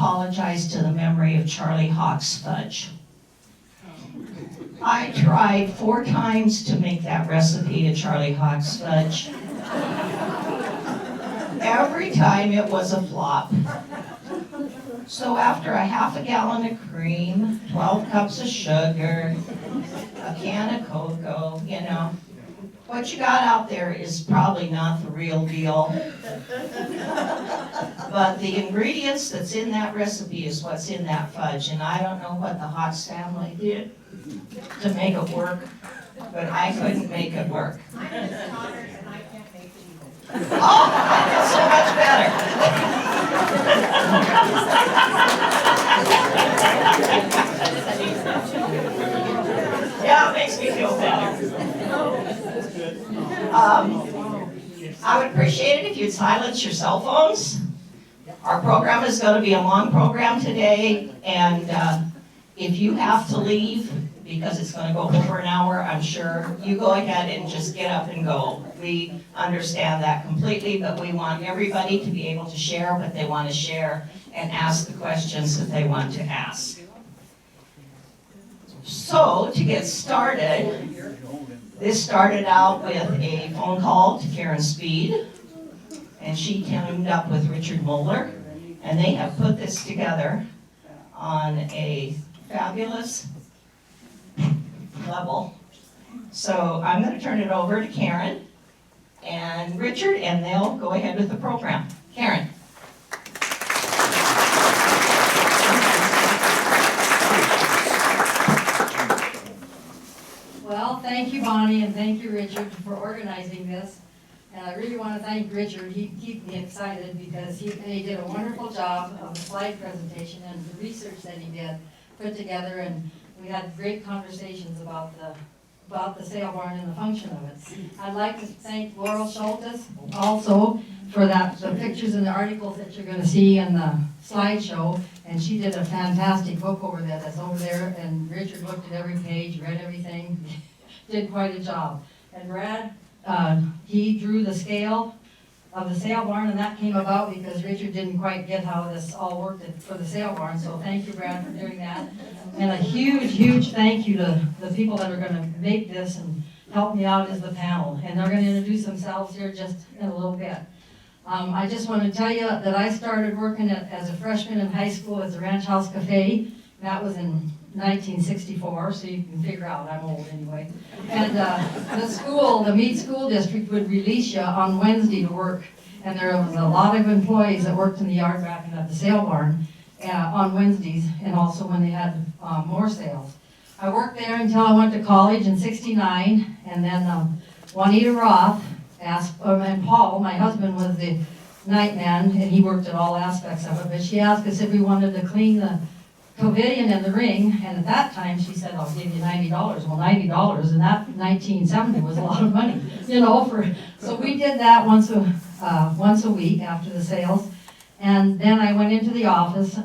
apologize to the memory of Charlie Hawk's fudge. I tried 4 times to make that recipe of Charlie Hawk's fudge. Every time it was a flop. So after a half a gallon of cream, 12 cups of sugar, a can of cocoa, you know, what you got out there is probably not the real deal. But the ingredients that's in that recipe is what's in that fudge, and I don't know what the Hawks family did to make it work, but I couldn't make it work. I'm Miss Connors and I can't make it either. Oh, that's so much better. Yeah, it makes me feel better. I would appreciate it if you'd silence your cell phones. Our program is going to be a long program today, and if you have to leave, because it's going to go over an hour, I'm sure, you go ahead and just get up and go. We understand that completely, but we want everybody to be able to share what they want to share and ask the questions that they want to ask. So, to get started, this started out with a phone call to Karen Speed, and she teamed up with Richard Moeller, and they have put this together on a fabulous level. So I'm going to turn it over to Karen and Richard, and they'll go ahead with the program. Karen. Well, thank you, Bonnie, and thank you, Richard, for organizing this. And I really want to thank Richard. He keeps me excited because he did a wonderful job of the slide presentation and the research that he did put together, and we had great conversations about the sale barn and the function of it. I'd like to thank Laurel Schultes also for the pictures and the articles that you're going to see in the slideshow, and she did a fantastic book over there that's over there, and Richard looked at every page, read everything, did quite a job. And Brad, he drew the scale of the sale barn, and that came about because Richard didn't quite get how this all worked for the sale barn, so thank you, Brad, for doing that. And a huge, huge thank you to the people that are going to make this and help me out as the panel, and they're going to introduce themselves here just in a little bit. I just want to tell you that I started working as a freshman in high school at the Ranch House Cafe. That was in 1964, so you can figure out I'm old anyway. And the Meade School District would release you on Wednesday to work. And there was a lot of employees that worked in the yard back and at the sale barn on Wednesdays, and also when they had more sales. I worked there until I went to college in '69, and then Juanita Roth asked, and Paul, my husband, was the night man, and he worked at all aspects of it, but she asked us if we wanted to clean the pavilion and the ring, and at that time she said, I'll give you $90. Well, $90 in that 1970 was a lot of money, you know. So we did that once a week after the sales, and then I went into the office.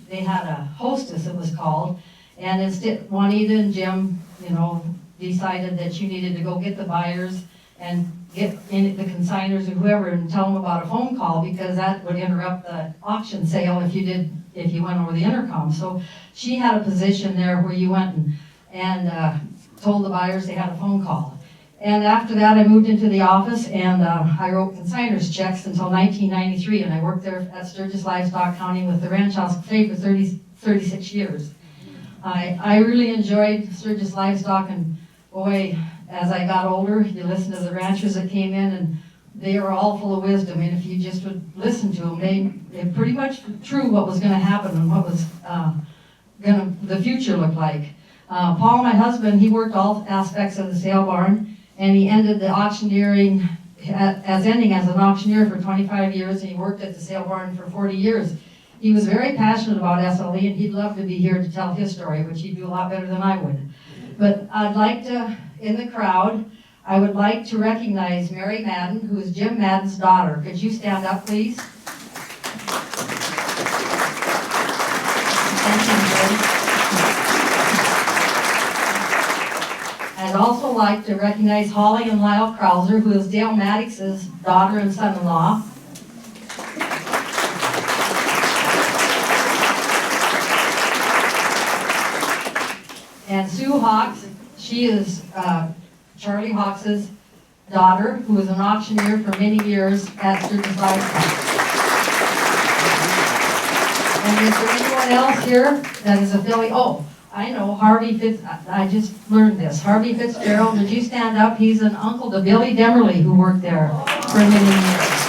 They had a hostess, it was called, and instead Juanita and Jim, you know, decided that you needed to go get the buyers and get in the consigners or whoever and tell them about a phone call, because that would interrupt the auction sale if you went over the intercom. So she had a position there where you went and told the buyers they had a phone call. And after that, I moved into the office, and I wrote consigners checks until 1993, and I worked there at Sturgis Livestock County with the Ranch House Cafe for 36 years. I really enjoyed Sturgis Livestock, and boy, as I got older, you listen to the ranchers that came in, and they were all full of wisdom, and if you just would listen to them, they pretty much true what was going to happen and what was the future look like. Paul, my husband, he worked all aspects of the sale barn, and he ended the auctioneering ending as an auctioneer for 25 years, and he worked at the sale barn for 40 years. He was very passionate about SLE, and he'd love to be here to tell his story, which he'd do a lot better than I would. But I'd like to, in the crowd, I would like to recognize Mary Madden, who is Jim Madden's daughter. Could you stand up, please? Thank you, Mary. I'd also like to recognize Holly and Lyle Krauser, who is Dale Maddox's daughter and son-in-law. And Sue Hawks, she is Charlie Hawks's daughter, who was an auctioneer for many years at Sturgis Livestock. And is there anyone else here that is affiliated? Oh, I know Harvey I just learned this. Harvey Fitzgerald, would you stand up? He's an uncle to Billy Demerly, who worked there for many years.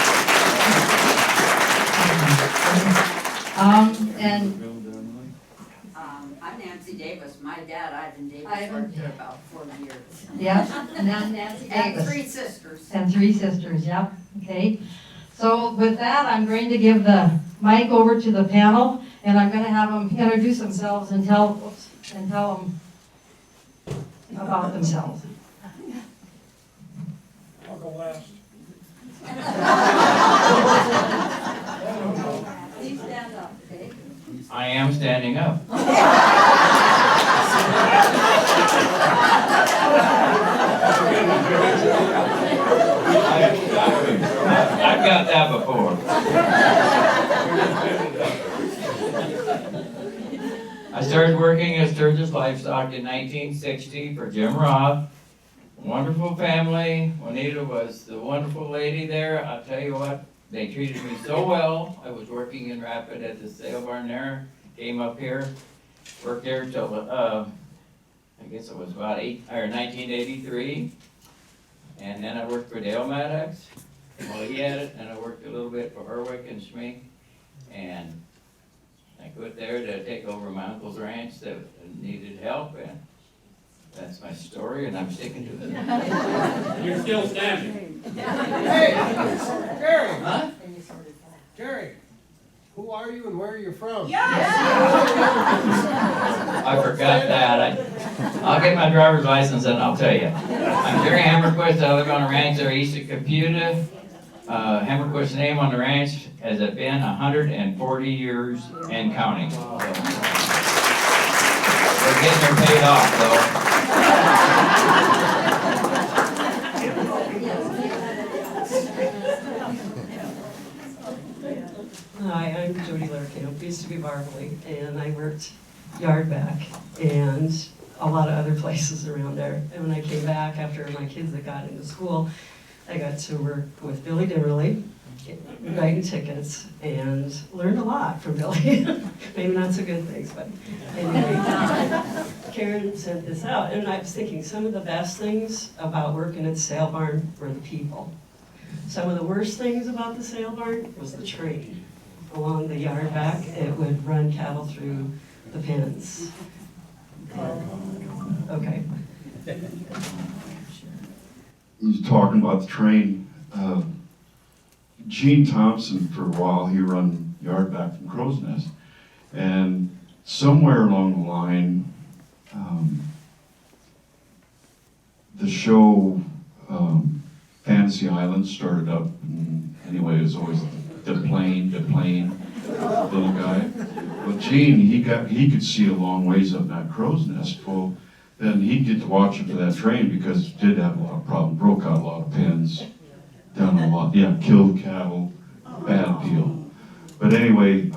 And I'm Nancy Davis. My dad, Ivan Davis, Ivan. worked there about 40 years. yeah, and then Nancy And Davis. 3 sisters. And 3 sisters, yeah, okay. So with that, I'm going to give the mic over to the panel, and I'm going to have them introduce themselves and tell them about themselves. I'll go last. Please stand up, okay? I am standing up. I've got that before. I started working at Sturgis Livestock in 1960 for Jim Roth. Wonderful family. Juanita was the wonderful lady there. I'll tell you what, they treated me so well. I was working in Rapid at the sale barn there. Came up here, worked there till I guess it was about 1983. And then I worked for Dale Maddox while he had it, and I worked a little bit for Herwick and Schmink. And I quit there to take over my uncle's ranch that needed help, and that's my story, and I'm sticking to it. You're still standing. Hey, Jerry. Huh? Jerry, who are you and where are you from? I forgot that. I'll get my driver's license and I'll tell you. I'm Jerry Hammerquist. I live on a ranch there east of Caputa. Hammerquist's name on the ranch has been 140 years and counting. So, we're getting her paid off, though. Hi, I'm Jody Lerkamp, used to be Barkley, and I worked yard back and a lot of other places around there. And when I came back after my kids had got into school, I got to work with Billy Demerly, writing tickets, and learned a lot from Billy. Maybe not so good things, but anyway. Karen sent this out, and I was thinking some of the best things about working at the sale barn were the people. Some of the worst things about the sale barn was the train. Along the yard back, it would run cattle through the pens. Okay. He's talking about the train. Gene Thompson, for a while, he run yard back from Crow's Nest. And somewhere along the line, the show Fantasy Island started up. And anyway, it was always the plane, little guy. But Gene, he could see a long ways up that Crow's Nest. Well, then he'd get to watch it for that train because it did have a lot of problems, broke out a lot of pens, done a lot, killed cattle, bad deal. But anyway,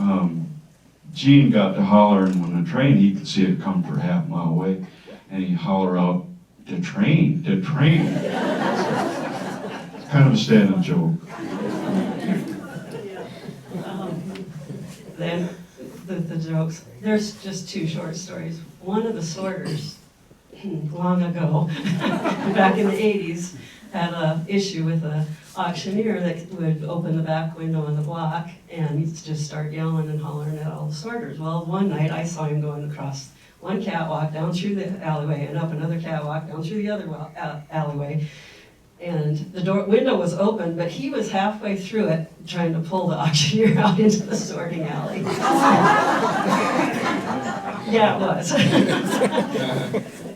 Gene got to hollering when the train, he could see it come for half a mile away, and he'd holler out, the train. It's kind of a standing joke. Then the jokes. There's just 2 short stories. One of the sorters, long ago, back in the 80s, had an issue with an auctioneer that would open the back window on the block and he'd just start yelling and hollering at all the sorters. Well, one night I saw him going across one catwalk down through the alleyway and up another catwalk down through the other alleyway. And the window was open, but he was halfway through it trying to pull the auctioneer out into the sorting alley. Yeah, it was.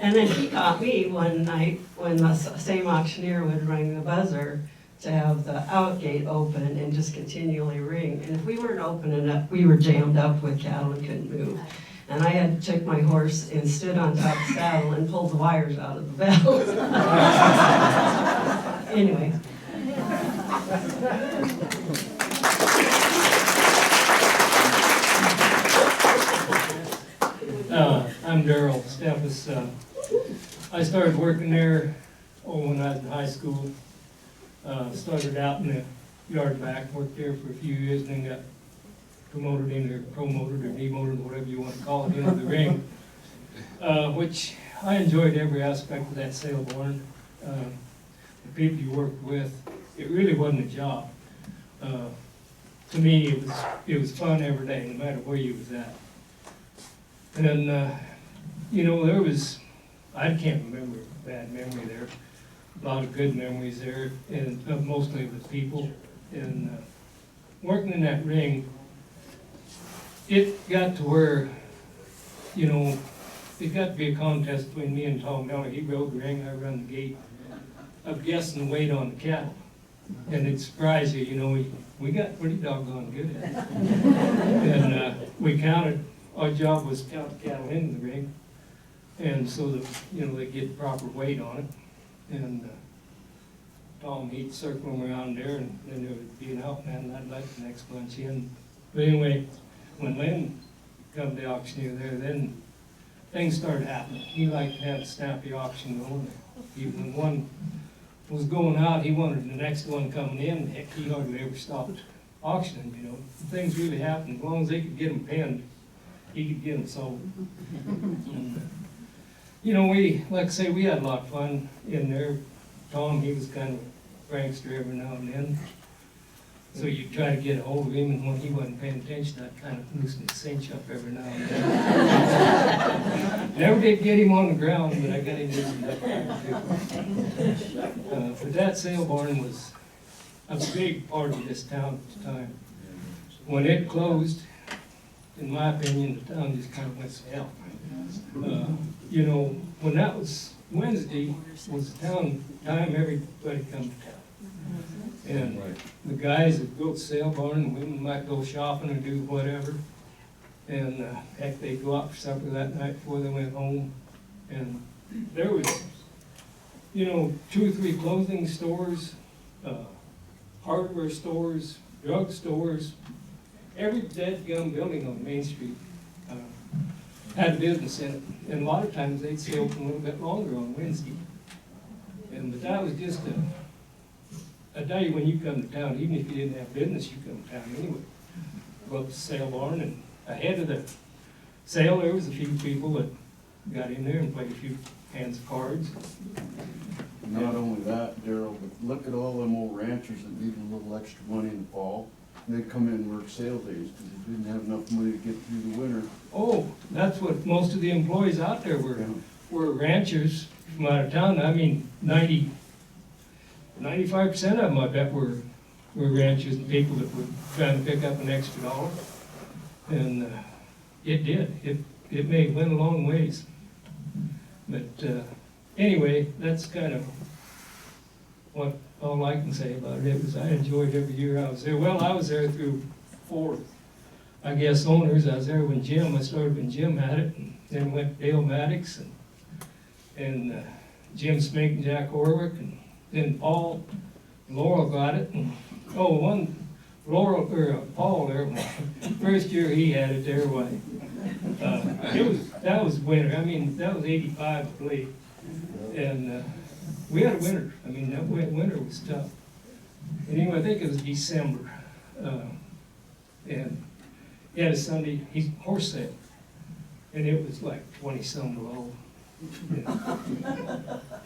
And then he caught me one night when the same auctioneer would ring the buzzer to have the out gate open and just continually ring. And if we weren't opening up, we were jammed up with cattle and couldn't move. And I had took my horse and stood on top of the saddle and pulled the wires out of the bell. Anyway. I'm Daryl Steffes. I started working there when I was in high school. Started out in the yard back, worked there for a few years, and then got promoted or demoted, whatever you want to call it, into the ring. Which I enjoyed every aspect of that sale barn. The people you worked with, it really wasn't a job. To me, it was fun every day, no matter where you was at. And, there was, I can't remember a bad memory there. A lot of good memories there, and mostly with people. And working in that ring, it got to where, it got to be a contest between me and Tom Miller. He rode the ring, I run the gate. I'm guessing the weight on the cattle. And it surprised you, we got pretty doggone good at it. And we counted, our job was to count the cattle in the ring. And so that, they get proper weight on it. And Tom, he'd circle them around there, and then there would be an outman, and I'd let the next bunch in. But anyway, when Lynn come to the auctioneer there, then things started happening. He liked to have a snappy auction going. Even when one was going out, he wanted the next one coming in. Heck, he hardly ever stopped auctioning, Things really happened. As long as they could get them penned, he could get them sold. And, like I say, we had a lot of fun in there. Tom, he was kind of a prankster every now and then. So you try to get a hold of him, and when he wasn't paying attention, I'd kind of loosen his cinch up every now and then. Never did get him on the ground, but I got him loosened up. But that sale barn was a big part of this town at the time. When it closed, in my opinion, the town just kind of went to hell. When that was Wednesday, was the time everybody come to town. And the guys that built the sale barn, the women might go shopping or do whatever. And heck, they'd go out for supper that night before they went home. And there was, 2 or 3 clothing stores, hardware stores, drug stores. Every dead gum building on Main Street had a business in it. And a lot of times they'd stay open a little bit longer on Wednesday. But that was just a day when you come to town, even if you didn't have business, you come to town anyway. Go up to the sale barn, and ahead of the sale, there was a few people that got in there and played a few hands of cards. Not only that, Daryl, but look at all them old ranchers that need a little extra money in the fall. They'd come in and work sale days because they didn't have enough money to get through the winter. Oh, that's what most of the employees out there were ranchers from out of town. I mean, 95% of them, I bet, were ranchers and people that were trying to pick up an extra dollar. And it did. It went a long ways. But anyway, that's kind of all I can say about it. I enjoyed every year I was there. Well, I was there through 4, I guess, owners. I was there when I started when Jim had it, and then went to Dale Maddox, and Jim Smink and Jack Horwick, and then Paul, Laurel got it, and Paul there, first year he had it there, that was winter. I mean, that was 85, I believe, and we had a winter. I mean, that winter was tough. Anyway, I think it was December, and he had a Sunday horse sale, and it was like 20-some below.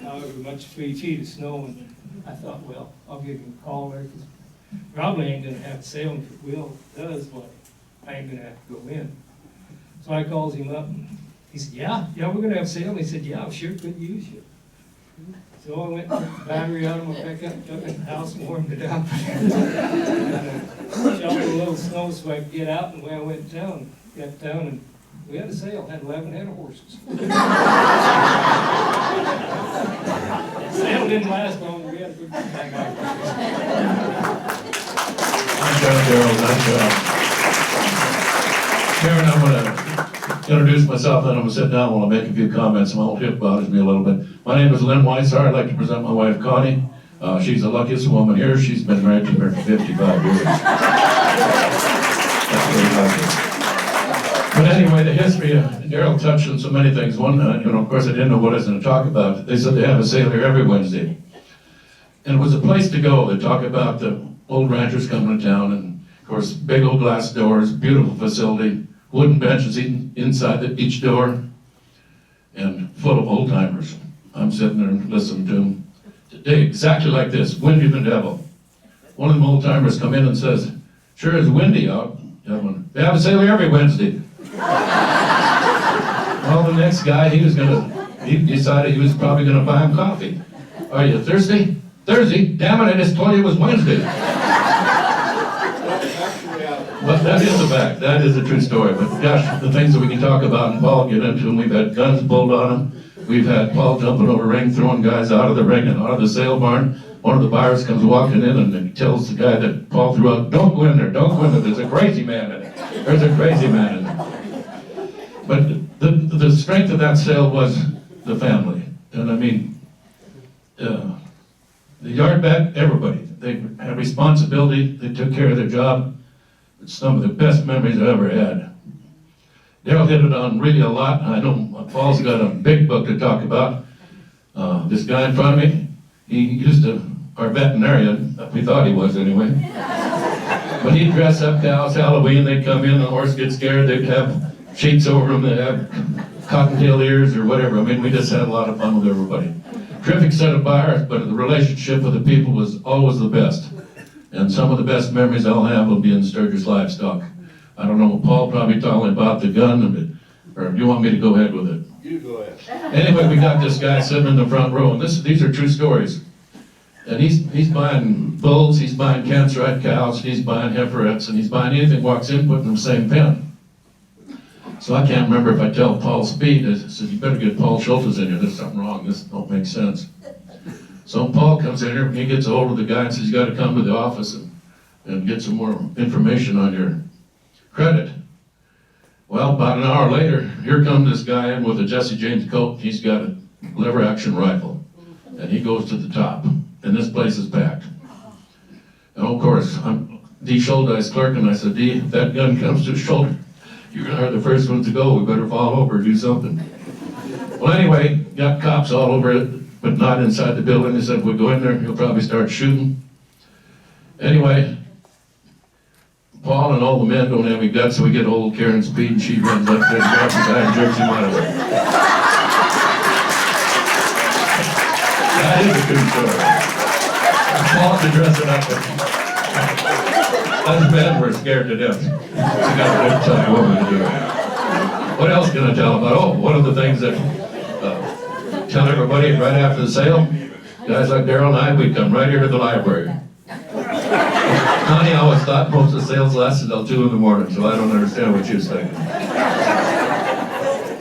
However much 3 feet of snow, and I thought, well, I'll give him a call there, because probably ain't gonna have a sale, and if it does, well, I ain't gonna have to go in. So I calls him up, and he said, yeah, we're gonna have a sale. And he said, yeah, I sure could use you. So I went and took the battery out of my pickup, took it in the house and warmed it up. Shoveled a little snow so I could get out, and away I went to town, got to town, and we had a sale, had 11 head of horses. Sale didn't last long, we had a good time. Nice job, Daryl, nice job. Karen, I'm gonna introduce myself, then I'm gonna sit down while I make a few comments. My old hip bothers me a little bit. My name is Lynn Weisar. I'd like to present my wife, Connie. She's the luckiest woman here. She's been married to me for 55 years. That's very lucky. But anyway, the history, Daryl touched on so many things. One, of course, I didn't know what I was gonna talk about. They said they have a sale here every Wednesday. And it was a place to go. They talk about the old ranchers coming to town, and of course, big old glass doors, beautiful facility, wooden benches inside each door, and full of old timers. I'm sitting there and listening to them. Today, exactly like this, windy the devil. One of them old timers come in and says, "Sure is windy out." The other one, "They have a sale here every Wednesday." Well, the next guy, he decided he was probably gonna buy him coffee. "Are you thirsty?" "Thursday? Damn it, I just told you it was Wednesday." But that is a fact, that is a true story. But gosh, the things that we can talk about and Paul get into, and we've had guns pulled on him. We've had Paul jumping over ring, throwing guys out of the ring and out of the sale barn. One of the buyers comes walking in and he tells the guy that Paul threw out, "Don't go in there, don't go in there, there's a crazy man in it. There's a crazy man in it." But the strength of that sale was the family. And I mean, the yard back, everybody, they had responsibility, they took care of their job. It's some of the best memories I ever had. Daryl hit it on really a lot. I know Paul's got a big book to talk about. This guy in front of me, he used to, our veterinarian, we thought he was anyway. But he'd dress up cows, Halloween, they'd come in, the horse get scared, they'd have sheets over them, they'd have cottontail ears or whatever. I mean, we just had a lot of fun with everybody. Terrific set of buyers, but the relationship with the people was always the best. And some of the best memories I'll have will be in Sturgis Livestock. I don't know, Paul probably talking about the gun, or do you want me to go ahead with it? You go ahead. Anyway, we got this guy sitting in the front row, and these are true stories. And he's buying bulls, he's buying cancer-eyed cows, he's buying heiferettes, and he's buying anything walks in, putting in the same pen. So I can't remember if I tell Paul Speed, I said, "You better get Paul Schultes in here, there's something wrong, this don't make sense." So Paul comes in here, and he gets a hold of the guy and says, "You gotta come to the office and get some more information on your credit." Well, about an hour later, here comes this guy in with a Jesse James coat. He's got a lever action rifle, and he goes to the top, and this place is packed. And of course, I'm D. Schulteis clerk, and I said, "D, if that gun comes to his shoulder, you're gonna have the first one to go. We better fall over or do something." Well, anyway, got cops all over it, but not inside the building. They said, "If we go in there, he'll probably start shooting." Anyway, Paul and all the men don't have any guts, so we get old Karen Speed, and she runs up there and grabs the guy and jerks him out of there. That is a true story. Paul to dress it up. Us men were scared to death. We got to tell you what we do. What else can I tell about? Oh, one of the things that tell everybody right after the sale, guys like Daryl and I, we'd come right here to the library. Connie always thought most of the sales lasted till 2 in the morning, so I don't understand what she was thinking.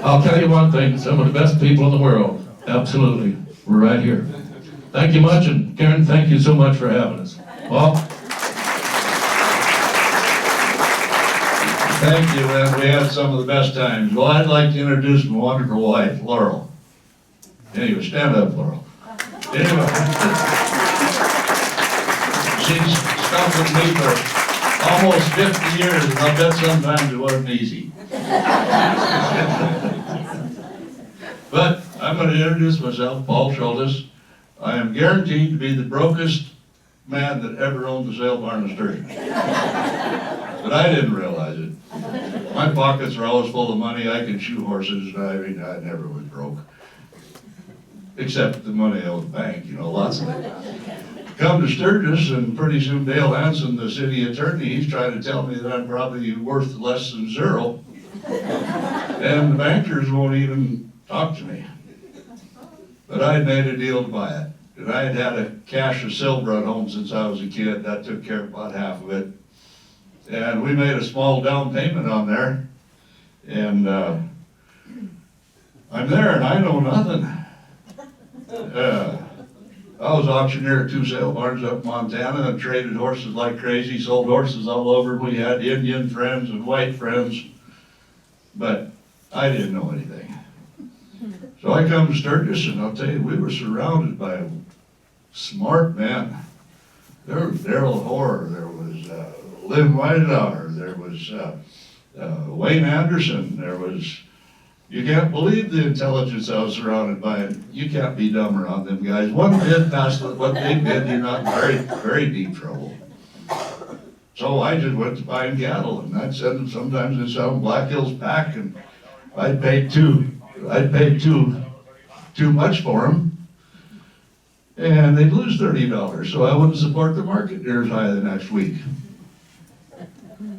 I'll tell you one thing, some of the best people in the world, absolutely, were right here. Thank you much, and Karen, thank you so much for having us. Paul? Thank you, and we had some of the best times. Well, I'd like to introduce my wonderful wife, Laurel. Anyway, stand up, Laurel. Anyway. She's stuck with me for almost 50 years, and I'll bet sometimes it wasn't easy. But I'm going to introduce myself, Paul Schultes. I am guaranteed to be the brokest man that ever owned a sale barn in Sturgis. But I didn't realize it. My pockets are always full of money. I can shoe horses. I mean, I never was broke. Except the money I owed the bank, lots of it. Come to Sturgis, and pretty soon Dale Hansen, the city attorney, he's trying to tell me that I'm probably worth less than zero. And the bankers won't even talk to me. But I had made a deal to buy it. And I had had a cache of silver at home since I was a kid. That took care of about half of it. And we made a small down payment on there. And I'm there and I know nothing. I was auctioneer at 2 sale barns up in Montana and traded horses like crazy, sold horses all over. We had Indian friends and white friends, but I didn't know anything. So I come to Sturgis, and I'll tell you, we were surrounded by smart men. There was Daryl Hoare, there was Lynn Weidauer, there was Wayne Anderson, there was, you can't believe the intelligence I was surrounded by, and you can't be dumb around them guys. One bid past what they bid, you're not in very, very deep trouble. So I just went to buying cattle, and I'd send them, sometimes they'd sell them Black Hills pack, and I'd pay too much for them. And they'd lose $30, so I wouldn't support the market near as high the next week.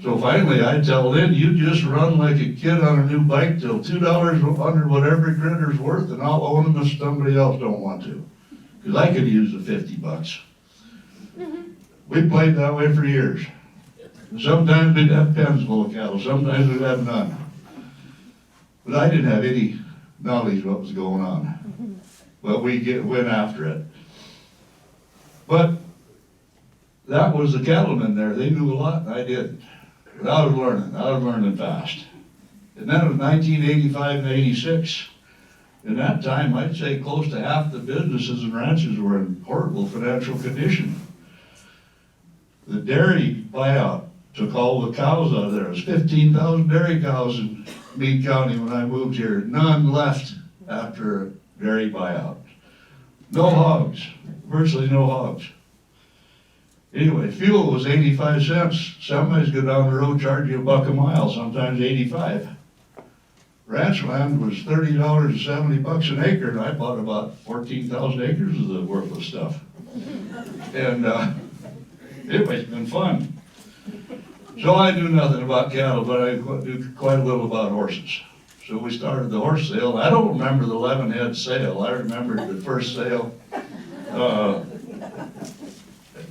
So finally, I tell Lynn, you just run like a kid on a new bike till $2 under what every critter's worth, and I'll own them if somebody else don't want to. Because I could use the $50. We played that way for years. Sometimes we'd have pens full of cattle, sometimes we'd have none. But I didn't have any knowledge of what was going on. But we went after it. But that was the cattlemen there. They knew a lot, and I didn't. But I was learning fast. And then it was 1985 and 86. In that time, I'd say close to half the businesses and ranches were in horrible financial condition. The dairy buyout took all the cows out of there. There was 15,000 dairy cows in Meade County when I moved here. None left after a dairy buyout. No hogs, virtually no hogs. Anyway, fuel was 85 cents. Semis go down the road, charge you $1 a mile, sometimes 85. Ranch land was $30 to $70 an acre, and I bought about 14,000 acres of the worthless stuff. And it's been fun. So I knew nothing about cattle, but I knew quite a little about horses. So we started the horse sale. I don't remember the 11-head sale. I remember the first sale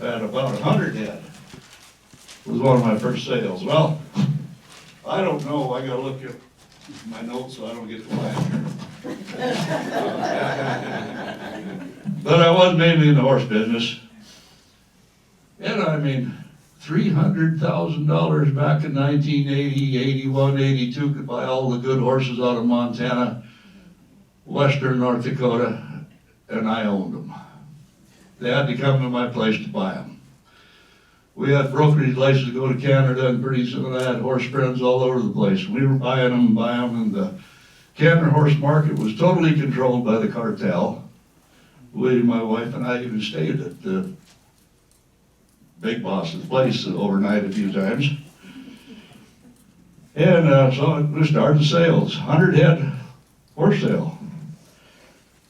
at about 100 head. It was one of my first sales. Well, I don't know. I gotta look at my notes so I don't get flagged. But I was mainly in the horse business. And I mean, $300,000 back in 1980, 81, 82 could buy all the good horses out of Montana, western North Dakota, and I owned them. They had to come to my place to buy them. We had brokerage license to go to Canada, and pretty soon I had horse friends all over the place. We were buying them, and the Canada horse market was totally controlled by the cartel. My wife and I even stayed at the big boss's place overnight a few times. And so we started the sales, 100 head horse sale.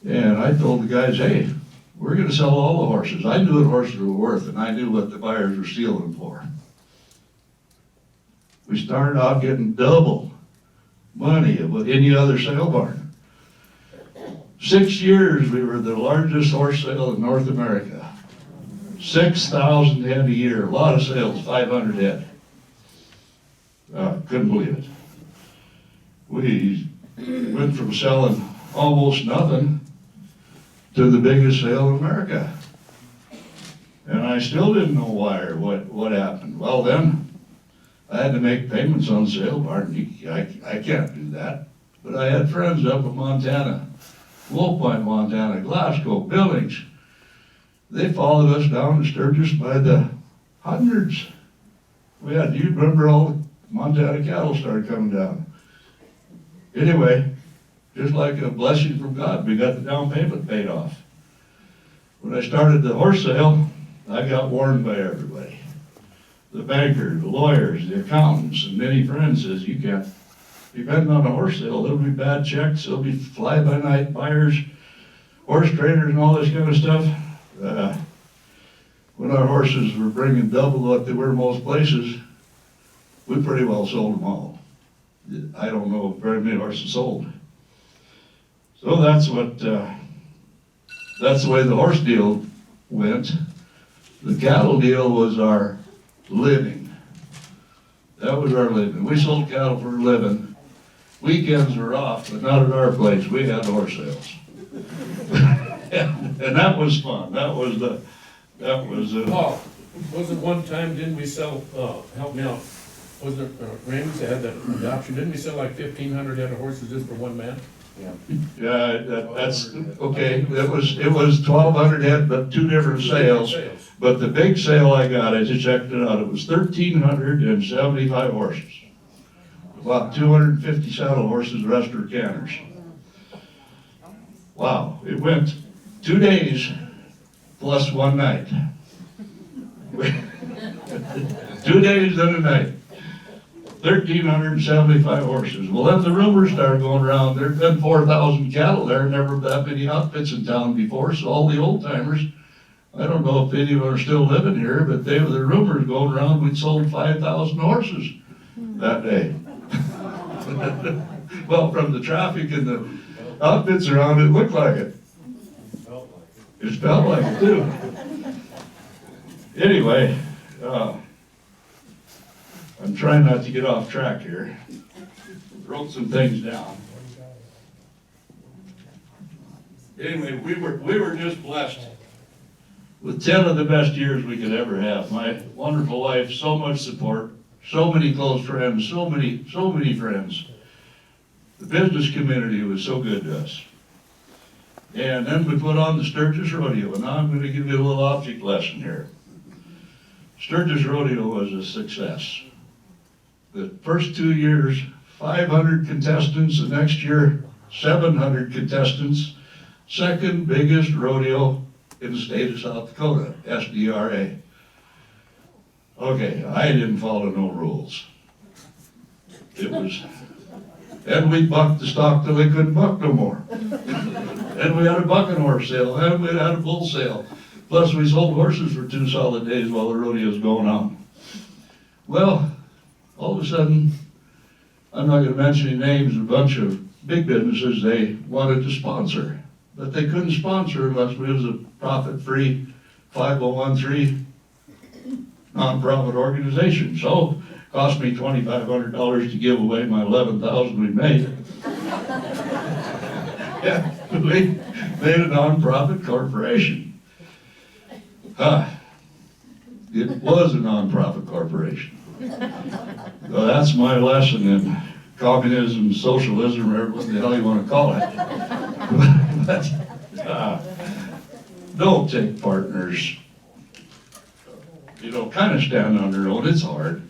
And I told the guys, hey, we're gonna sell all the horses. I knew what horses were worth, and I knew what the buyers were stealing them for. We started out getting double money of any other sale barn. 6 years we were the largest horse sale in North America. 6,000 head a year, a lot of sales, 500 head. Couldn't believe it. We went from selling almost nothing to the biggest sale in America. And I still didn't know why or what happened. Well then, I had to make payments on the sale barn. I can't do that. But I had friends up in Montana, Wolf Point, Montana, Glasgow, Billings. They followed us down to Sturgis by the hundreds. Do you remember all the Montana cattle started coming down? Anyway, just like a blessing from God, we got the down payment paid off. When I started the horse sale, I got warned by everybody. The bankers, the lawyers, the accountants, and many friends says, you can't depend on a horse sale. There'll be bad checks, there'll be fly-by-night buyers, horse traders, and all this kind of stuff. When our horses were bringing double what they were most places, we pretty well sold them all. I don't know if very many horses sold. So that's the way the horse deal went. The cattle deal was our living. That was our living. We sold cattle for a living. Weekends were off, but not at our place. We had horse sales. And that was fun. Paul, was it one time, didn't we sell, help me out, was it, Randy's had that adoption, didn't we sell like 1,500 head of horses just for one man? Yeah, that's, okay, it was 1,200 head, but two different sales. But the big sale I got, I just checked it out, it was 1,375 horses. about 250 saddle horses, the rest are canters. Wow, it went 2 days plus 1 night. 2 days and a night. 1,375 horses. Well, then the rumors started going around, there'd been 4,000 cattle there, never that many outfits in town before, so all the old timers, I don't know if any of them are still living here, but the rumors going around, we'd sold 5,000 horses that day. Well, from the traffic and the outfits around, it looked like it. It felt like it too. Anyway, I'm trying not to get off track here. Wrote some things down. Anyway, we were just blessed with 10 of the best years we could ever have. My wonderful wife, so much support, so many close friends, so many friends. The business community was so good to us. And then we put on the Sturgis Rodeo, and now I'm going to give you a little object lesson here. Sturgis Rodeo was a success. The first 2 years, 500 contestants, the next year, 700 contestants. Second biggest rodeo in the state of South Dakota, SDRA. Okay, I didn't follow no rules. It was, and we bucked the stock till they couldn't buck no more. And we had a bucking horse sale, and we had a bull sale. Plus we sold horses for 2 solid days while the rodeo was going on. Well, all of a sudden, I'm not gonna mention any names, a bunch of big businesses they wanted to sponsor. But they couldn't sponsor unless we was a profit-free 501(c)(3) nonprofit organization. So, it cost me $2,500 to give away my $11,000 we made. Yeah, we made a nonprofit corporation. It was a nonprofit corporation. So that's my lesson in communism, socialism, or what the hell you want to call it. But, don't take partners. You know, kind of stand on their own. It's hard.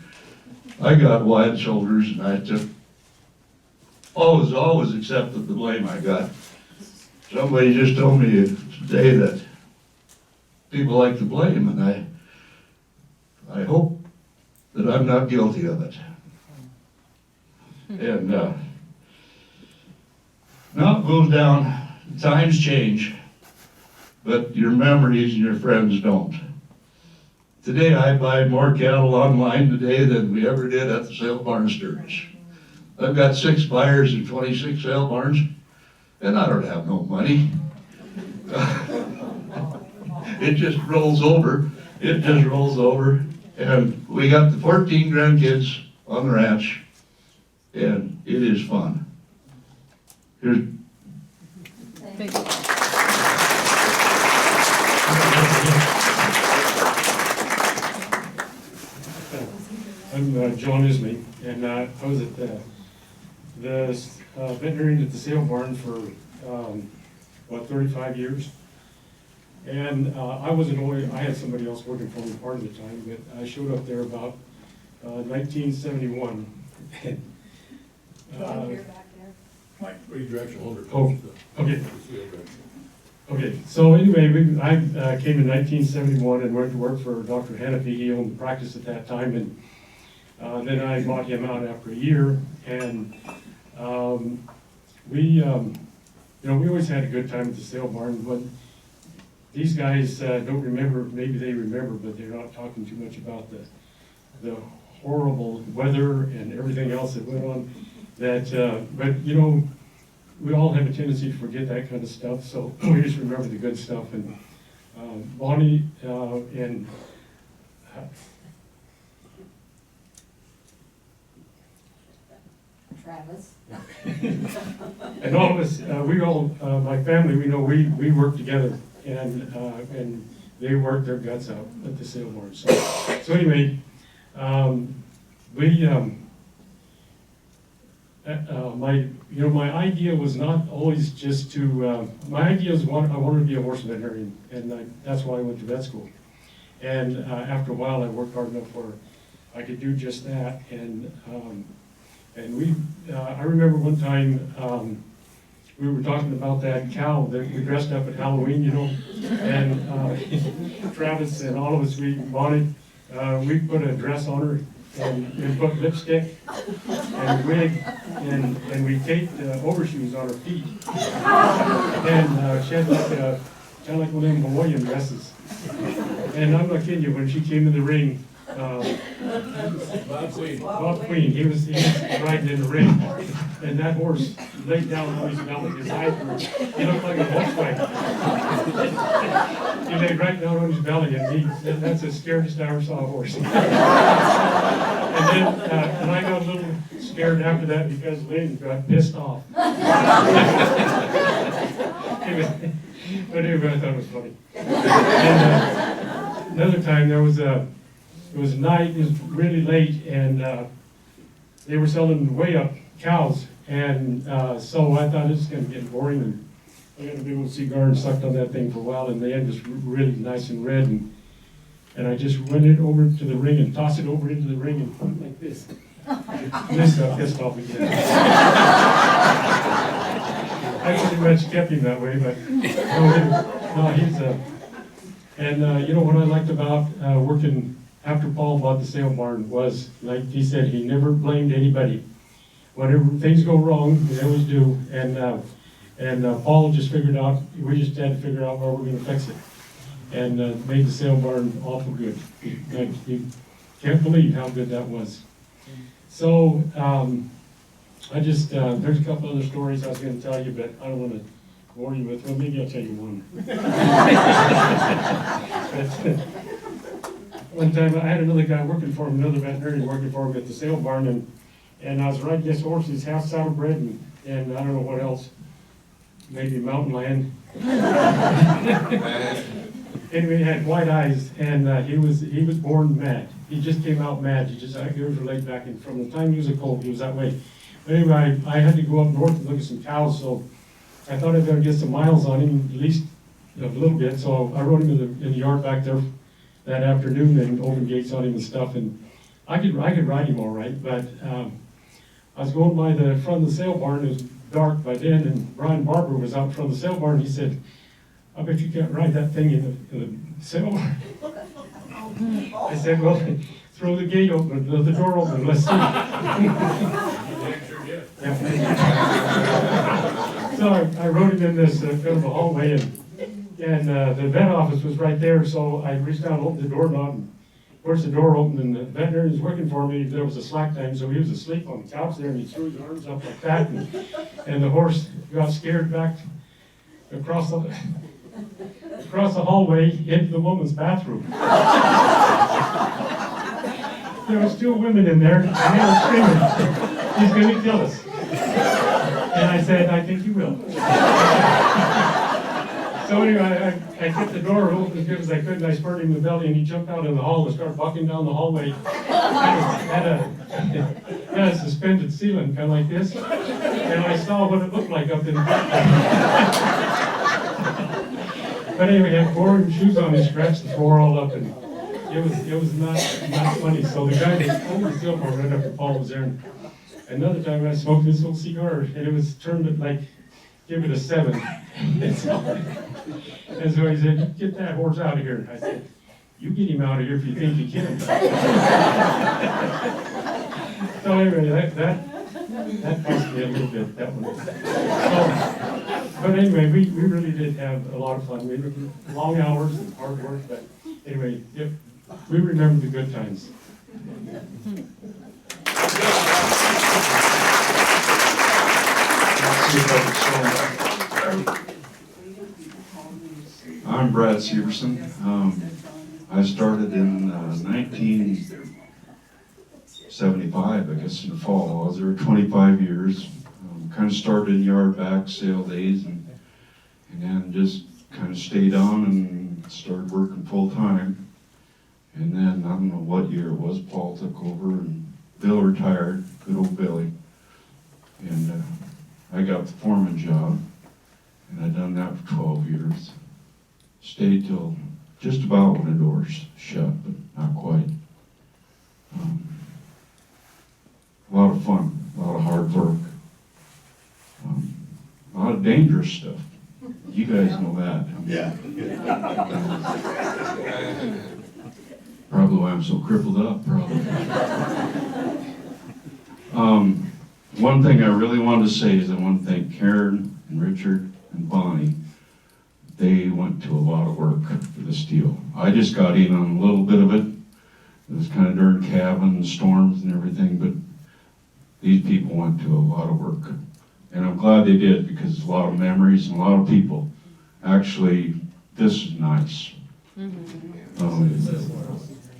I got wide shoulders, and I took always accepted the blame I got. Somebody just told me today that people like to blame, and I hope that I'm not guilty of it. And now it goes down, times change, but your memories and your friends don't. Today I buy more cattle online today than we ever did at the sale barn in Sturgis. I've got 6 buyers and 26 sale barns, and I don't have no money. It just rolls over. It just rolls over. And we got the 14 grandkids on the ranch, and it is fun. Here's I'm John Ismay, and I was at the veterinarian at the sale barn for, 35 years. And I wasn't always, I had somebody else working for me part of the time, but I showed up there about 1971. Mike, read directional order. Oh, okay. Okay, so anyway, I came in 1971 and went to work for Dr. Hannafy. He owned the practice at that time, and then I bought him out after a year, and we always had a good time at the sale barn, but these guys don't remember, maybe they remember, but they're not talking too much about the horrible weather and everything else that went on. But we all have a tendency to forget that kind of stuff, so we just remember the good stuff. And Bonnie and Travis. and all of us, my family, we work together, and they work their guts out at the sale barn. So anyway, my idea was not always just to, my idea was I wanted to be a horse veterinarian, and that's why I went to vet school. And after a while, I worked hard enough where I could do just that, and And we, I remember one time, we were talking about that cow that we dressed up at Halloween, you know, and Travis and all of us, we wanted, we put a dress on her and put lipstick and wig and we taped overshoes on her feet. And she had like kind of like one of them Hawaiian dresses. And I'm not kidding you, when she came in the ring, Bob Queen, he was riding in the ring, and that horse laid down on his belly, his eyes were, he looked like a Volkswagen. He laid right down on his belly, and that's the scariest I ever saw a horse. And then, and I got a little scared after that because Lynn got pissed off. But anyway, I thought it was funny. And another time, it was night, it was really late, and they were selling way-up cows, and so I thought this is going to get boring, and I got a big old cigar and sucked on that thing for a while, and the end was really nice and red, and I just went it over to the ring and tossed it over into the ring and put it like this. And this got pissed off again. I pretty much kept him that way, but no, he's and you know what I liked about working after Paul bought the sale barn was, like he said, he never blamed anybody. Whenever things go wrong, they always do, and Paul just figured out, we just had to figure out where we're gonna fix it, and made the sale barn awful good. You can't believe how good that was. So, I just, there's a couple other stories I was gonna tell you, but I don't wanna bore you with, well, maybe I'll tell you one. One time, I had another guy working for him, another veterinarian working for him at the sale barn, and I was riding this horse, he's half saddlebred, and I don't know what else, maybe mountain lion. Anyway, he had white eyes, and he was born mad. He just came out mad. He just, ears were laid back, and from the time he was a colt, he was that way. But anyway, I had to go up north and look at some cows, so I thought I'd better get some miles on him, at least a little bit. So I rode him in the yard back there that afternoon and opened gates on him and stuff. And I could ride him all right, but I was going by the front of the sale barn. It was dark by then, and Brian Barber was out front of the sale barn. He said, "I bet you can't ride that thing in the sale barn." I said, "Well, throw the gate open, the door open, let's see." So I rode him in this kind of a hallway, and the vet office was right there, so I reached down and opened the doorknob, and of course the door opened, and the veterinarian was working for me. There was a slack time, so he was asleep on the couch there, and he threw his arms up like that, and the horse got scared back across the hallway into the woman's bathroom. There were still women in there, and they were screaming, "He's going to kill us." And I said, "I think you will." So anyway, I kept the door open as good as I could, and I spurred him in the belly, and he jumped out in the hall and started bucking down the hallway. Had a suspended ceiling, kind of like this, and I saw what it looked like up in the back. But anyway, he had boring shoes on, he scratched the floor all up, and it was not funny. So the guy that owned the sale barn right after Paul was there, and another time I smoked this little cigar, and it was turned at like, give it a 7. And so he said, "Get that horse out of here." I said, "You get him out of here if you think you can." So anyway, that cost me a little bit, that one. So, but anyway, we really did have a lot of fun. We were long hours and hard work, but anyway, we remember the good times. I'm Brad Severson. I started in 1975, I guess, in the fall. I was there 25 years. Kind of started in yard back sale days, and then just kind of stayed on and started working full time. And then I don't know what year it was, Paul took over and Bill retired, good old Billy. And I got the foreman job, and I'd done that for 12 years. Stayed till just about when the doors shut, but not quite. A lot of fun, a lot lot of hard work. A lot of dangerous stuff. You guys know that. Yeah. Probably why I'm so crippled up, probably. One thing I really wanted to say is I want to thank Karen and Richard and Bonnie. They went to a lot of work for this deal. I just got in on a little bit of it. It was kind of during cabin and storms and everything, but these people went to a lot of work. And I'm glad they did, because it's a lot of memories and a lot of people. Actually, this is nice.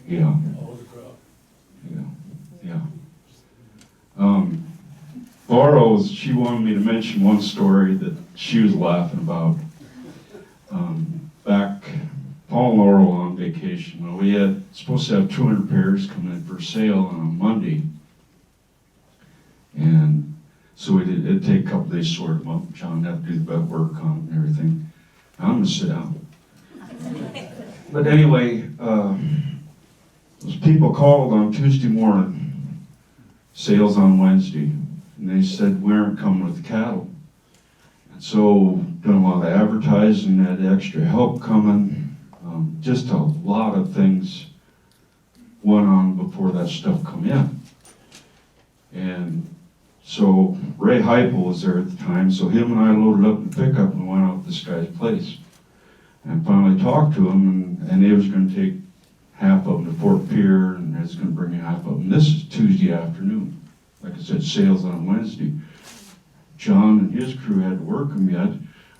Yeah. Laurel, she wanted me to mention one story that she was laughing about. Back, Paul and Laurel on vacation. Well, we had supposed to have 200 pairs coming in for sale on a Monday. And so it'd take a couple days to sort them up. John had to do the work on them and everything. I'm gonna sit down. But anyway, those people called on Tuesday morning, sales on Wednesday, and they said we aren't coming with the cattle. And so done a lot of advertising, had extra help coming, just a lot of things went on before that stuff come in. And so Ray Heupel was there at the time, so him and I loaded up in the pickup and went out to this guy's place. And finally talked to him, and they was going to take half of them to Fort Pierre, and they was going to bring half of them. This is Tuesday afternoon. Like I said, sales on Wednesday. John and his crew had to work them yet.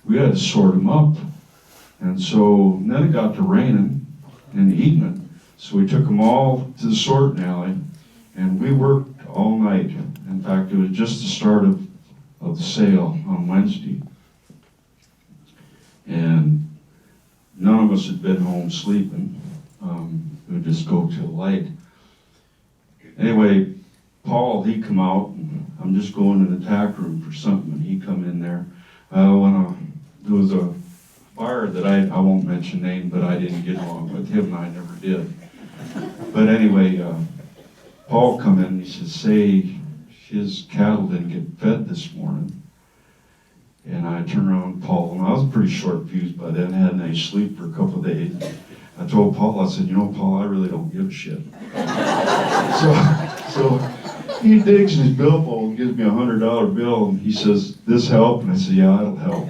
We had to sort them up. And so then it got to raining in the evening. So we took them all to the sorting alley, and we worked all night. In fact, it was just the start of the sale on Wednesday. And none of us had been home sleeping. We would just go till light. Anyway, Paul, he come out, and I'm just going to the tack room for something, and he come in there. There was a buyer that I won't mention name, but I didn't get along with him, and I never did. But anyway, Paul come in, and he says, say, his cattle didn't get fed this morning. And I turned around to Paul, and I was pretty short fused by then, hadn't any sleep for a couple of days. I told Paul, I said, you know, Paul, I really don't give a shit. So he digs in his billfold and gives me $100 bill, and he says, this help? And I said, yeah, it'll help.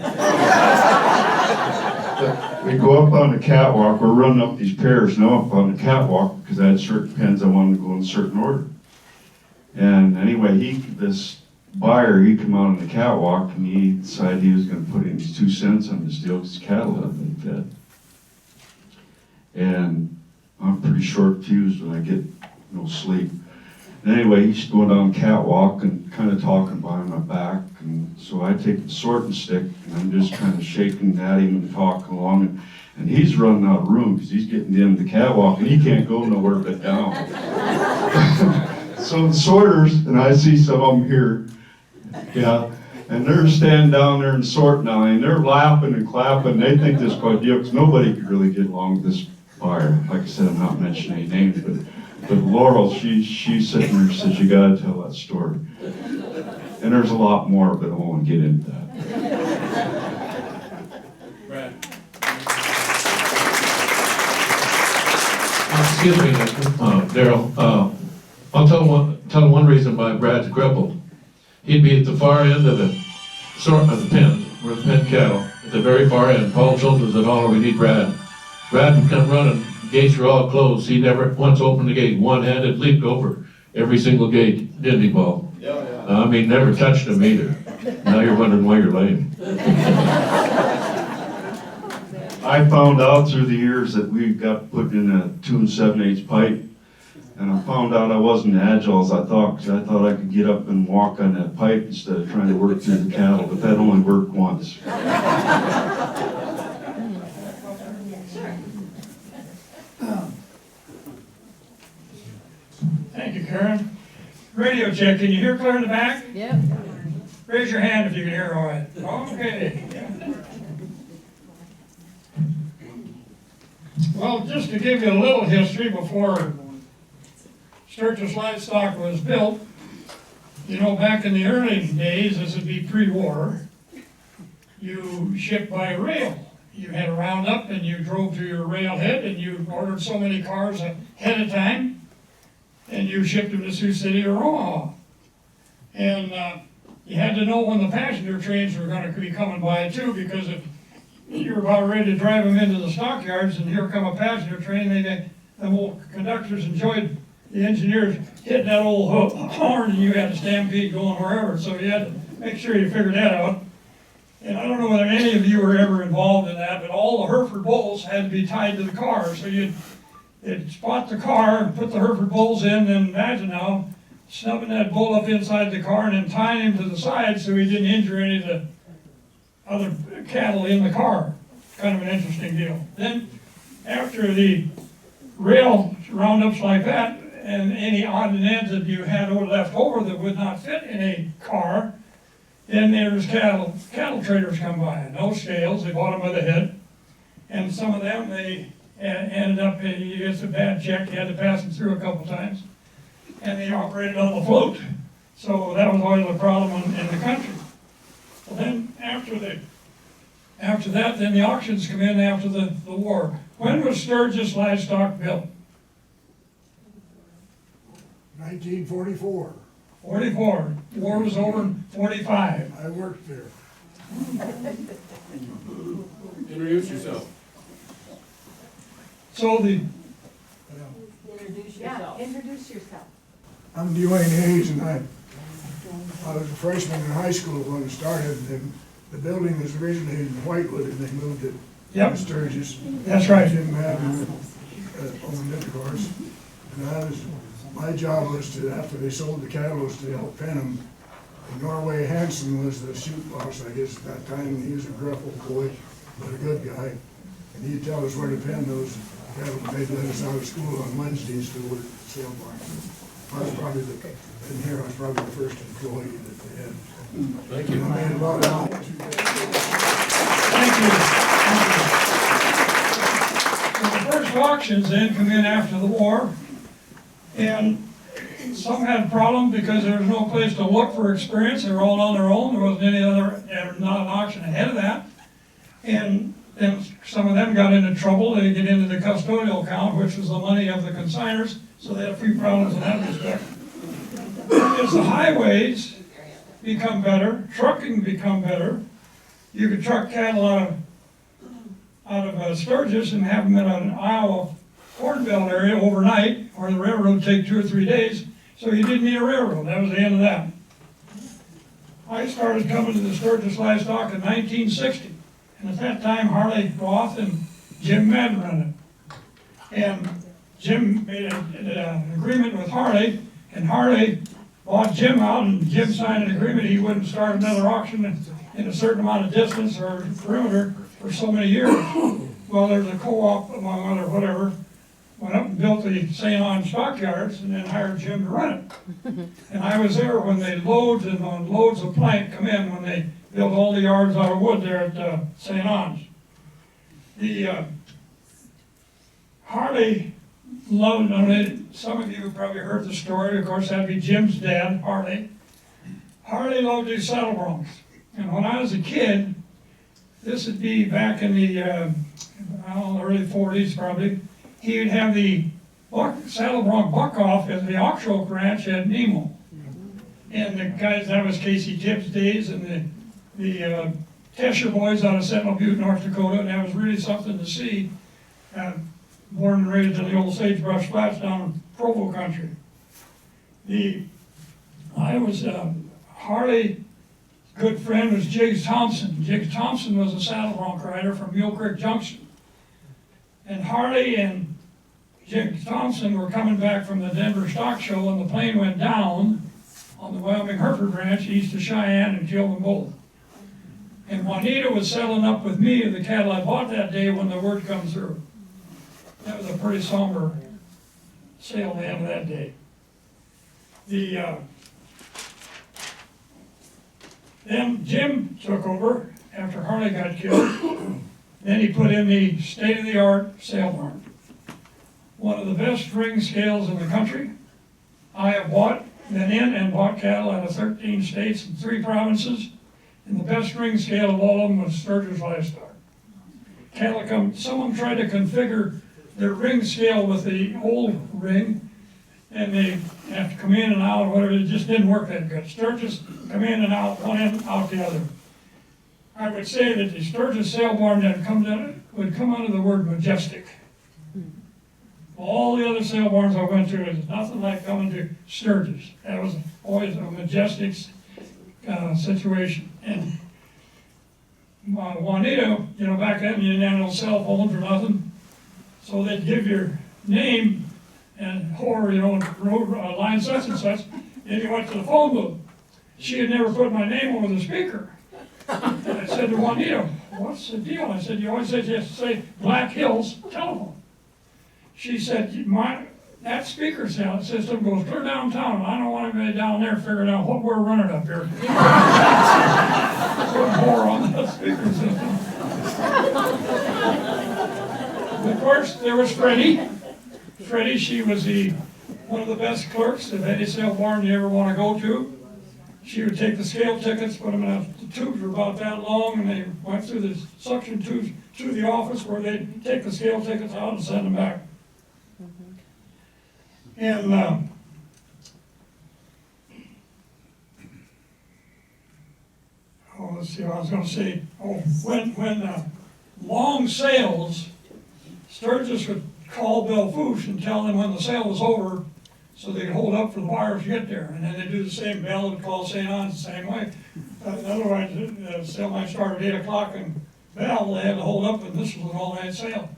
We go up on the catwalk, we're running up these pairs now up on the catwalk because I had certain pens I wanted to go in a certain order. And anyway, this buyer, he come out on the catwalk and he decided he was going to put in his 2 cents on this deal because his cattle hadn't been fed. And I'm pretty short fused when I get no sleep. And anyway, he's going down the catwalk and kind of talking behind my back. And so I take the sorting stick and I'm just kind of shaking at him and talking along. And he's running out of room because he's getting in the catwalk and he can't go nowhere but down. So the sorters, and I see some of them here, yeah, and they're standing down there and sorting now, and they're laughing and clapping. They think this is quite a deal because nobody could really get along with this buyer. Like I said, I'm not mentioning any names, but Laurel, she's sitting there and says, you gotta tell that story. And there's a lot more, but I won't get into that. Brad. Excuse me, Daryl. I'll tell one reason why Brad's crippled. He'd be at the far end of the pen, where the pen cattle, at the very far end. Paul Schultz said, oh, we need Brad. Brad would come running, gates were all closed. He never once opened the gate, one-handed, leaped over every single gate, didn't he, Paul? Yeah. I mean, never touched him either. Now you're wondering why you're lame. I found out through the years that we got put in a 2 7/8 pipe, and I found out I wasn't agile as I thought, because I thought I could get up and walk on that pipe instead of trying to work through the cattle, but that only worked once. Thank you, Karen. Radio check, can you hear clear in the back? Yep. Raise your hand if you can hear all right. Okay. Well, just to give you a little history before Sturgis Livestock was built, You know, back in the early days, this would be pre-war, you shipped by rail. You had a roundup and you drove to your railhead and you ordered so many cars ahead of time and you shipped them to Sioux City or Omaha. And you had to know when the passenger trains were gonna be coming by too, because if you were about ready to drive them into the stockyards and here come a passenger train, the old conductors enjoyed the engineers hitting that old horn and you had to stampede going wherever. So you had to make sure you figured that out. And I don't know whether any of you were ever involved in that, but all the Hereford bulls had to be tied to the car. So you'd spot the car and put the Hereford bulls in, and imagine now, snubbing that bull up inside the car and then tying him to the side so he didn't injure any of the other cattle in the car. Kind of an interesting deal. Then, after the rail roundups like that, and any odd and ends that you had left over that would not fit in a car, then there's cattle traders come by, no scales, they bought them by the head, and some of them, they ended up, you get a bad check, you had to pass them through a couple times, and they operated on the float, so that was always a problem in the country. Well then, after that, then the auctions come in after the war. When was Sturgis Livestock built? 1944. 44. War was over in 45. I worked there. Introduce yourself. So Introduce yourself. I'm Dwayne Hayes, and I was a freshman in high school when it started, and the building was originally in Whitewood, and they moved it to Sturgis. That's right. Jim Madden owned it, of course. And my job was to, after they sold the cattle, was to help pen them. And Norway Hansen was the shoot boss, I guess, at that time. He was a gruff old boy, but a good guy. And he'd tell us where to pen those cattle. They'd let us out of school on Wednesdays to work at the sale barn. I was probably I was probably the first employee that they had. Thank you. And I made a lot of money. Thank you. So the first auctions then come in after the war, and some had problems because there was no place to look for experience. They were all on their own. There wasn't any other, not an auction ahead of that. And then some of them got into trouble. They get into the custodial account, which was the money of the consigners, so they had a few problems in that respect. As the highways become better, trucking become better, you could truck cattle out of Sturgis and have them in an Iowa Corn Belt area overnight, or the railroad would take 2 or 3 days, so you didn't need a railroad. That was the end of that. I started coming to the Sturgis Livestock in 1960, and at that time Harley Roth and Jim Madden ran it. And Jim made an agreement with Harley, and Harley bought Jim out, and Jim signed an agreement he wouldn't start another auction in a certain amount of distance or perimeter for so many years. Well, there's a co-op, among other whatever, went up and built the St. Ange stockyards and then hired Jim to run it. And I was there when they loads and loads of plank come in, when they built all the yards out of wood there at St. Ange. The Harley loved, some of you have probably heard the story, of course that'd be Jim's dad, Harley. Harley loved his saddle broncs. And when I was a kid, this would be back in the early 40s probably, he would have the saddle bronc buck off at the Oxoak Ranch at Nemo. And the guys, that was Casey Tibbs' days, and the Tesher boys out of Sentinel Butte, North Dakota, and that was really something to see. Born and raised in the old Sagebrush Flats down in Provo country. Harley good friend was Jiggs Thompson. Jiggs Thompson was a saddle bronc rider from Mule Creek Junction. And Harley and Jiggs Thompson were coming back from the Denver Stock Show, and the plane went down on the Wyoming Hereford Ranch east of Cheyenne and killed them both. And Juanita was settling up with me of the cattle I bought that day when the word comes through. That was a pretty somber sale at the end of that day. Then Jim took over after Harley got killed. Then he put in the state-of-the-art sale barn. One of the best ring scales in the country. I have bought been in and bought cattle out of 13 states and 3 provinces. And the best ring scale of all of them was Sturgis Livestock. Cattle come, some of them tried to configure their ring scale with the old ring, and they have to come in and out, or whatever, it just didn't work that good. Sturgis come in and out, one end, out the other. I would say that the Sturgis sale barn that would come under the word majestic. All the other sale barns I went to, is nothing like coming to Sturgis. That was always a majestic situation. And Juanito, you know, back then you didn't have no cell phones or nothing, so they'd give your name and or, you know, road line such and such, and you went to the phone booth. She had never put my name over the speaker. And I said to Juanito, "What's the deal?" I said, "You always said you have to say Black Hills telephone." She said, that speaker system goes clear downtown, and I don't want anybody down there figuring out what we're running up here. Put more on that speaker system. Of course, there was Freddie. Freddie, she was one of the best clerks of any sale barn you ever want to go to. She would take the scale tickets, put them in the tubes were about that long, and they went through the suction tubes to the office where they'd take the scale tickets out and send them back. And let's see what I was going to say. Oh, when long sales, Sturgis would call Bill Foosh and tell them when the sale was over, so they could hold up for the buyers to get there. And then they do the same. Bill would call St. Anne's the same way. Otherwise, the sale might start at 8 o'clock, and Bell, they had to hold up, and this was an all-night sale.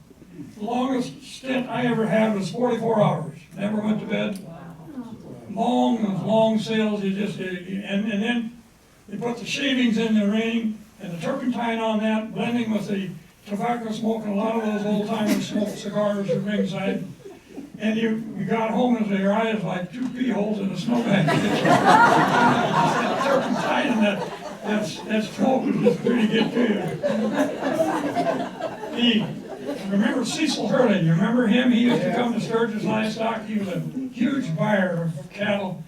The longest stint I ever had was 44 hours. Never went to bed. Long sales, and then they put the shavings in the ring and the turpentine on that, blending with the tobacco smoke, and a lot of those old timers smoked cigars at ringside. And you got home and your eyes like 2 pea holes in a snowbank. That turpentine and that smoke was just pretty good to you. Remember Cecil Hurley? You remember him? He used to come to Sturgis Livestock. He was a huge buyer of cattle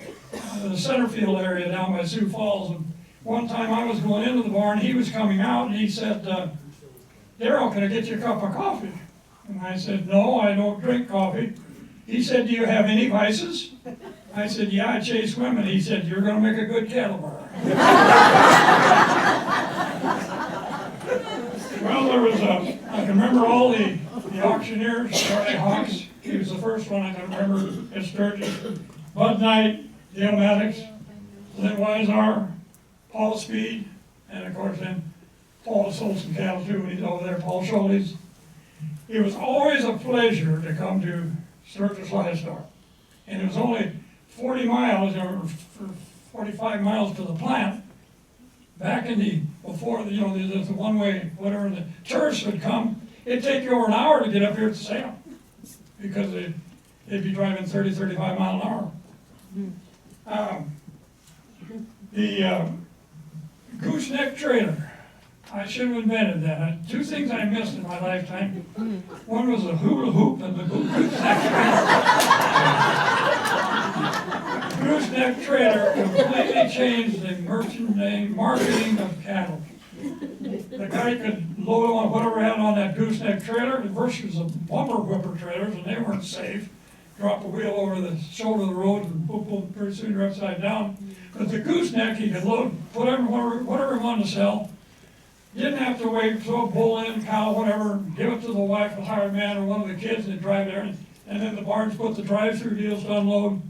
in the Centerfield area down by Sioux Falls. And one time I was going into the barn, he was coming out, and he said, "Darryl, can I get you a cup of coffee?" And I said, "No, I don't drink coffee." He said, "Do you have any vices?" I said, "Yeah, I chase women." He said, "You're going to make a good cattle bar." Well, there was I can remember all the auctioneers, Charlie Hawks. He was the first one I can remember at Sturgis. Bud Knight, Dale Maddox, Lynn Weisar, Paul Speed, and of course then Paul sold some cattle too when he's over there, Paul Scholtes. It was always a pleasure to come to Sturgis Livestock. And it was only 40 miles or 45 miles to the plant. Back in before the one-way, whatever, the tourists would come, it'd take you over an hour to get up here to sale. Because they'd be driving 30, 35 miles an hour. The gooseneck trailer. I should have invented that. 2 things I missed in my lifetime. One was the hula hoop and the gooseneck trailer. Gooseneck trailer completely changed the marketing of cattle. The guy could load on whatever had on that gooseneck trailer versus the bumper whipper trailers, and they weren't safe. Drop a wheel over the shoulder of the road and boom, boom, pretty soon you're upside down. But the gooseneck, he could load whatever he wanted to sell. Didn't have to wait, throw a bull in, cow, whatever, give it to the wife, the hired man, or one of the kids, and they'd drive there. And then the barns put the drive-through deals to unload,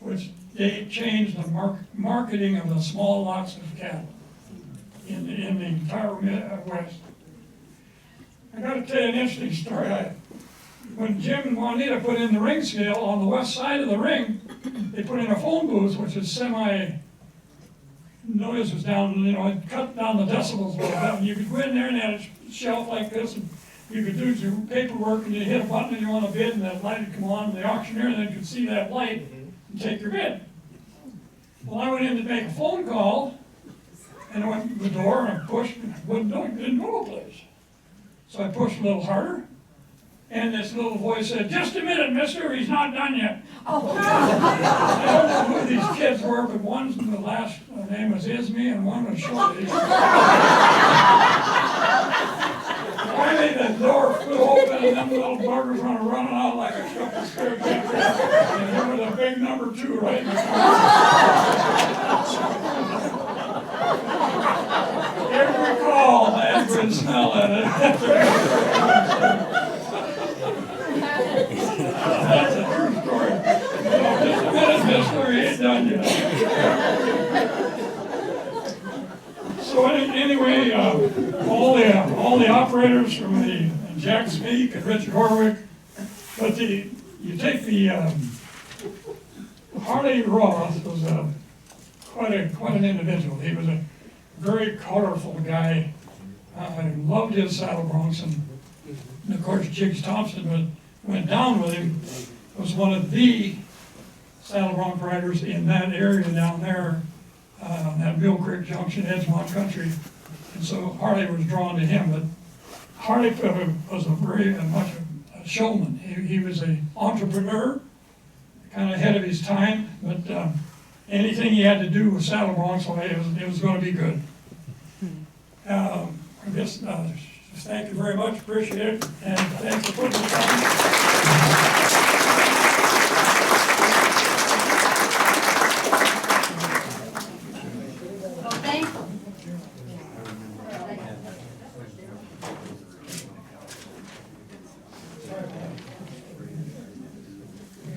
which they changed the marketing of the small lots of cattle in the entire West. I got to tell you an interesting story. When Jim and Juanita put in the ring scale, on the west side of the ring, they put in a phone booth, which is noise was down, it cut down the decibels a little bit, and you could go in there and had a shelf like this, and you could do your paperwork, and you hit a button and you want a bid, and that light would come on, and the auctioneer then could see that light and take your bid. Well, I went in to make a phone call, and I went to the door, and I pushed, and it didn't go no place. So I pushed a little harder, and this little voice said, "Just a minute, mister, he's not done yet." I don't know who these kids were, but one's, the last name was Isme and one was Shorty. Finally, the door flew open and them little buggers were running out like a couple of scared kids. And there was a big number 2 right in the front. Every call, Edwin smell at it. That's a true story. So just a minute, mister, he ain't done yet. So anyway, all the operators from the Jack Speak and Richard Horwick, but you take the Harley Roth was quite an individual. He was a very colorful guy. I loved his saddle broncs, and of course Jiggs Thompson went down with him. Was one of the saddle bronc riders in that area down there, that Mill Creek Junction, Edgemont Country, and so Harley was drawn to him. But Harley was very much a showman. He was an entrepreneur, kind of ahead of his time, but anything he had to do with saddle broncs, it was going to be good. I guess, just thank you very much, appreciate it, and thanks for putting this on.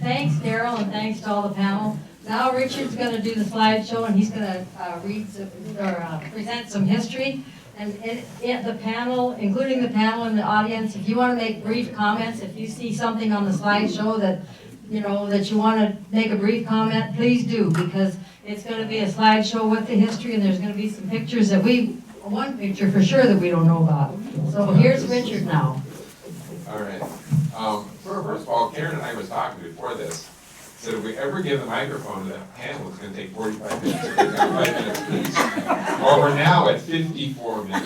Thanks, Daryl, and thanks to all the panel. Now Richard's going to do the slideshow, and he's going to present some history. And the panel, including the panel and the audience, if you want to make brief comments, if you see something on the slideshow that you want to make a brief comment, please do, because it's going to be a slideshow with the history, and there's going to be some pictures one picture for sure that we don't know about. So here's Richard now. All right. First of all, Karen and I was talking before this, said if we ever give the microphone to that panel, it's going to take 45 minutes. So we've got 5 minutes please. Well, we're now at 54 minutes.